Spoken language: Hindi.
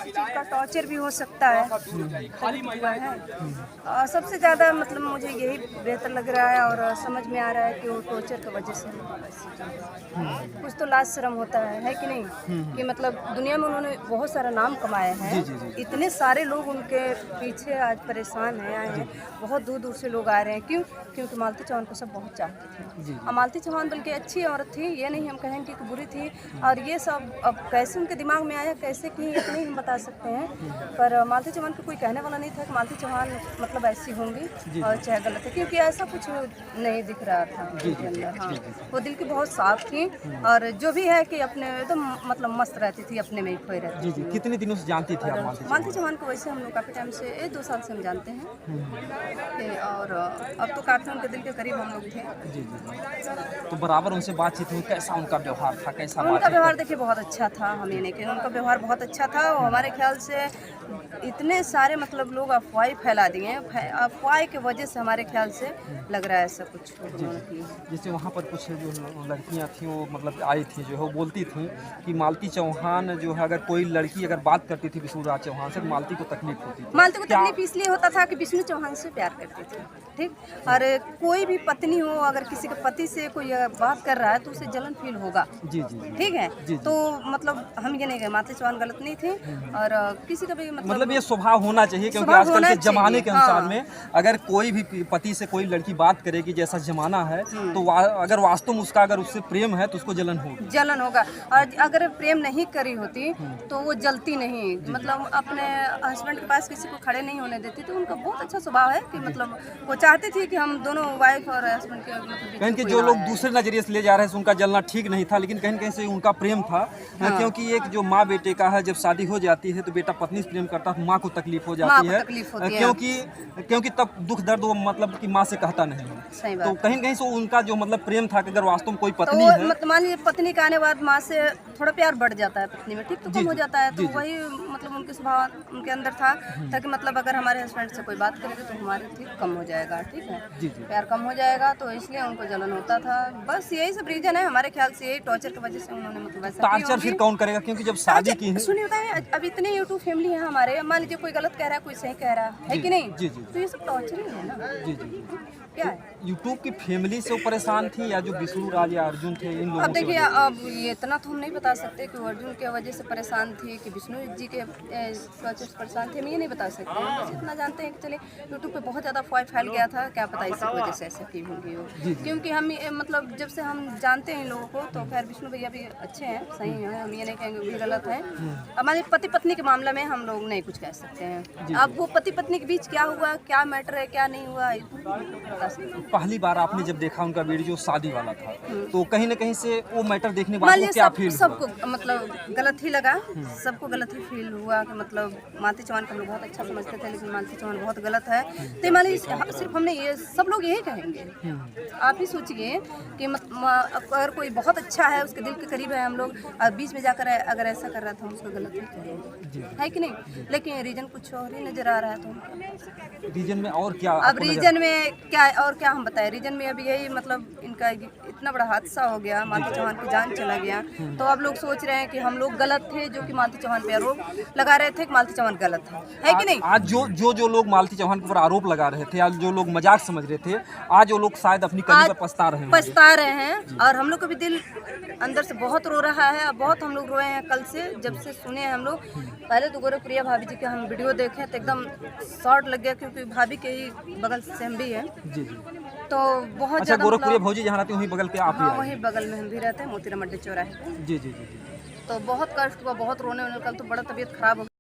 किसी चीज़ का टॉर्चर भी हो सकता है, हुआ है। सबसे ज़्यादा मतलब मुझे यही बेहतर लग रहा है और समझ में आ रहा है कि वो टॉर्चर की वजह से कुछ तो लाज शर्म होता है कि नहीं, कि मतलब दुनिया में उन्होंने बहुत सारा नाम कमाया है। इतने सारे लोग उनके पीछे आज परेशान हैं, आए हैं, बहुत दूर दूर से लोग आ रहे हैं। क्यों? क्योंकि मालती चौहान को सब बहुत चाहते थे। और मालती चौहान बल्कि अच्छी औरत थी, ये नहीं हम कहेंगे कि बुरी थी। और ये सब अब कैसे उनके दिमाग में आया, कैसे की, ये नहीं हम बता सकते हैं। पर मालती चौहान को कोई कहने वाला नहीं था कि मालती चौहान मतलब ऐसी होंगी और चाहे गलत है, क्योंकि ऐसा कुछ नहीं दिख रहा था उनके अंदर। हाँ, वो दिल की बहुत साफ थी और जो भी है कि अपने एकदम मतलब मस्त रहती थी, अपने में ही खोई रहती थी। कितने दिनों से जानती थी आप मालती चौहान को? वैसे हम लोग काफ़ी टाइम से 1-2 साल से हम जानते हैं और अब तो काफ़ी उनके दिल के करीब हम लोग थे। तो बराबर उनसे बातचीत हुई, कैसा उनका व्यवहार था, कैसा उनका व्यवहार देखिए बहुत अच्छा था, हम ये नहीं कहें, उनका व्यवहार बहुत अच्छा था। और हमारे ख्याल से इतने सारे मतलब लोग अफवाह फैला दिए हैं, अफवाह की वजह से हमारे ख्याल से लग रहा है ऐसा कुछ उन्होंने किया। जैसे वहाँ पर कुछ जो लड़कियाँ थी वो मतलब आई थी, जो है वो बोलती थी कि मालती चौहान जो है, अगर कोई लड़की अगर बात करती थी विष्णुराज चौहान से, मालती को तकलीफ होती थी। मालती को तकलीफ इसलिए होता था कि विष्णु चौहान से प्यार करती थी, ठीक। और कोई भी पत्नी हो, अगर किसी के पति से कोई बात कर रहा है तो उसे जलन फील होगा। ठीक है। तो मतलब हम ये नहीं कहें मालती चौहान गलत नहीं थी और किसी का भी मतलब ये स्वभाव होना चाहिए, क्योंकि आजकल के जमाने के अनुसार में अगर कोई भी पति से कोई लड़की बात करेगी, जैसा जमाना है, तो अगर वास्तव में उसका अगर उससे प्रेम है तो उसको जलन होगा। और अगर प्रेम नहीं करी होती तो वो जलती नहीं, मतलब अपने हस्बैंड के पास किसी को खड़े नहीं होने देती। तो उनका बहुत अच्छा स्वभाव है कि मतलब वो चाहती थी कि हम दोनों वाइफ और हस्बैंड के मतलब कहीं जो लोग दूसरे नजरिए से ले जा रहे हैं उनका जलना ठीक नहीं था, लेकिन कहीं कहीं से उनका प्रेम था। क्योंकि एक जो माँ बेटे का है, जब शादी हो जाती है तो बेटा पत्नी से प्रेम करता है, माँ को तकलीफ हो जाती है, क्योंकि तब दुख दर्द वो मतलब कि माँ से कहता नहीं है। तो कहीं कहीं से उनका जो मतलब प्रेम था कि अगर वास्तव में कोई पत्नी है, मान लीजिए पत्नी का आने बाद माँ से थोड़ा प्यार बढ़ जाता है पत्नी में, ठीक, तो कम हो जाता है। तो वही मतलब उनके स्वभाव उनके अंदर था ताकि मतलब अगर हमारे हस्बैंड से कोई बात करेगा तो हमारे ठीक कम हो जाएगा, ठीक है, प्यार कम हो जाएगा, तो इसलिए उनको जलन होता था। बस यही सब रीजन है हमारे ख्याल से, यही टॉर्चर की वजह से उन्होंने मतलब वैसा टॉर्चर फिर कौन करेगा, क्योंकि जब शादी की है। सुनिए बताए, अब इतने यूट्यूब फैमिली है हमारे, मान लीजिए कोई गलत कह रहा है, कोई सही कह रहा है कि नहीं, तो ये सब टॉर्चर ही है ना। क्या है? यूट्यूब की फैमिली से परेशान थी या जो विष्णुराज या अर्जुन थे, इन लोगों अब देखिए, अब ये इतना तो हम नहीं बता सकते कि वो अर्जुन के वजह से परेशान थी कि विष्णु जी के वजह से परेशान थे, हम ये नहीं बता सकते हैं। बस इतना जानते हैं कि चले यूट्यूब पे बहुत ज़्यादा अफवाह फैल गया था, क्या पता इसी वजह से ऐसा की होगी वो। क्योंकि हम मतलब जब से हम जानते हैं इन लोगों को, तो खैर विष्णु भैया भी अच्छे हैं, सही हैं, हम ये नहीं कहेंगे भी गलत है। हमारे पति पत्नी के मामले में हम लोग नहीं कुछ कह सकते हैं। अब वो पति पत्नी के बीच क्या हुआ, क्या मैटर है, क्या नहीं हुआ, पहली बार आपने जब देखा उनका वीडियो शादी वाला था, तो कहीं ना कहीं से वो मैटर देखने बाद क्या फील हुआ? सबको मतलब गलत ही लगा, सबको गलत ही फील हुआ कि मतलब मालती चौहान को हम लोग बहुत अच्छा समझते थे, लेकिन मालती चौहान बहुत गलत है। तो मान सिर्फ हमने ये सब लोग यही कहेंगे। आप ही सोचिए कि अगर कोई बहुत अच्छा है, उसके दिल के करीब है, हम लोग बीच में जाकर अगर ऐसा कर रहा था, हम उसको गलत ही कहेंगे, है कि नहीं। लेकिन रीजन कुछ और ही नजर आ रहा है, तो रीजन में और क्या, अब रीजन में क्या और क्या हम बताएं। रीजन में अभी यही मतलब इनका इतना बड़ा हादसा हो गया, मालती चौहान की जान चला गया, तो अब लोग सोच रहे हैं कि हम लोग गलत थे जो कि मालती चौहान पे आरोप लगा रहे थे कि मालती चौहान गलत है कि नहीं। आज जो लोग मालती चौहान के ऊपर आरोप लगा रहे थे, आज जो लोग मजाक समझ रहे थे, आज वो लोग शायद अपनी कमी पर पछता रहे हैं। और हम लोग का भी दिल अंदर से बहुत रो रहा है, बहुत हम लोग रोए हैं कल से, जब से सुने हैं हम लोग। पहले तो गोरखप्रिया भाभी जी के हम वीडियो देखे तो एकदम शॉर्ट लग गया, क्योंकि भाभी के ही बगल से हम भी है, तो बहुत अच्छा, गोरखपुरी भौजी जहाँ रहती वहीं बगल के आप ही? वहीं बगल में हम भी रहते हैं, मोतीराम अड्डे चौराहे पे। जी। तो बहुत कष्ट हुआ, बहुत रोने, कल तो बड़ा तबीयत खराब हो